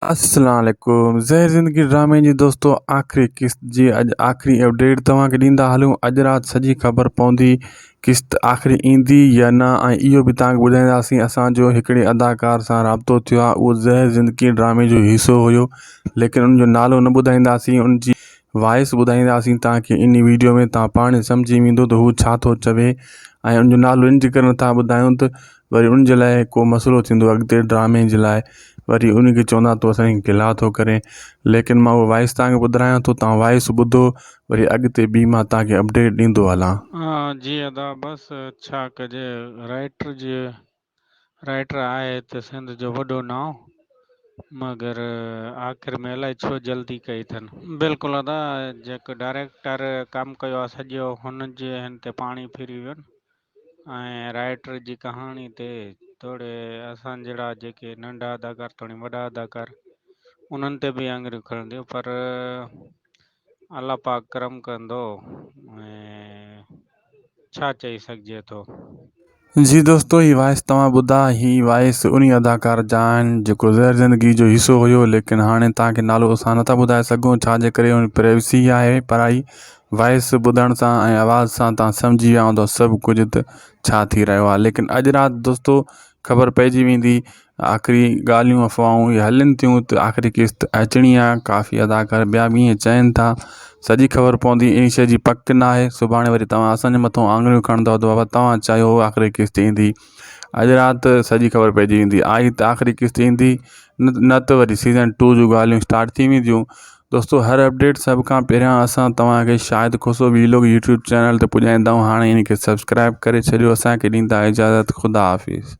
अस्सलाम वालेकुम। ज़हर ज़िंदगी ड्रामे जी दोस्तों आख़िरी क़िस्त जी अॼु आख़िरी अपडेट तव्हांखे ॾींदा हलूं। अॼु राति सॼी ख़बर पवंदी क़िस्त आख़िरी ईंदी या न। ऐं इहो बि तव्हांखे ॿुधाईंदासीं असांजो हिकिड़े अदाकार सां राब्तो थियो आहे। उहो ज़हर ज़िंदगी ड्रामे जो हिसो हुयो, लेकिन उनजो नालो न ॿुधाईंदासीं, उनजी वॉइस ॿुधाईंदासीं तव्हांखे इन वीडियो में। तव्हां पाण सम्झी वेंदो त हू छा थो चवे। ऐं उनजो नालो इन जे करे नथा ॿुधायूं त वरी उनजे लाइ को मसइलो थींदो अॻिते ड्रामे जे लाइ, वरी उनखे चवंदा तो असांखे गिला थो करे। लेकिन मां उहो वॉइस तव्हांखे ॿुधायां थो, तव्हां वॉइस ॿुधो, वरी अॻिते ॿी मां तव्हांखे अपडेट ॾींदो हलां। जी अदा बस छा कजे, राइटर आहे त सिंध जो वॾो नाव, मगर आख़िर में अलाए छो जल्दी कई अथनि। बिल्कुलु अदा जेको डायरेक्टर कमु कयो आहे सॼो हुन जे हिन ते पाणी फिरी वियो ऐं राइटर जी कहाणी ते थोरे असां जहिड़ा जेके नंढा अदाकार थोरी वॾा अदाकार उन्हनि ते बि आङुरियूं खणंदियूं, पर अल्लाह पाक करम कंदो ऐं छा चई सघिजे थो। जी दोस्तों, ही वॉइस तव्हां ॿुधा, ही वॉइस उन अदाकार जा आहिनि जेको ज़हर ज़िंदगी जो हिसो हुयो। लेकिन हाणे तव्हांखे नालो असां नथा ॿुधाए सघूं, छाजे करे उन प्राइवेसी आहे। पढ़ाई वॉइस ॿुधण सां ऐं आवाज़ सां तव्हां सम्झी विया हूंदो सभु कुझु त छा थी रहियो आहे। लेकिन अॼु राति दोस्तों ख़बर पइजी वेंदी। आख़िरी ॻाल्हियूं अफ़वाहूं इहे हलनि थियूं त आख़िरी क़िस्त अचणी आहे। काफ़ी अदाकार ॿिया बि ईअं चवनि था। सॼी ख़बर पवंदी, इन शइ जी पक न आहे। सुभाणे वरी तव्हां असांजे मथां आङुरियूं खणंदव त बाबा तव्हां चयो आख़िरी क़िस्त ईंदी। अॼु राति सॼी ख़बर पइजी वेंदी। आई त आख़िरी क़िस्त ईंदी, न त वरी सीज़न 2 जूं ॻाल्हियूं स्टार्ट थी वेंदियूं। दोस्तों हर अपडेट सभ खां पहिरियां असां तव्हांखे शायदि खुशो वीलोग यूट्यूब चैनल ते पुॼाईंदा आहियूं। हाणे इनखे सब्सक्राइब करे छॾियो। असांखे ॾींदा इजाज़त। ख़ुदा हाफ़िज़।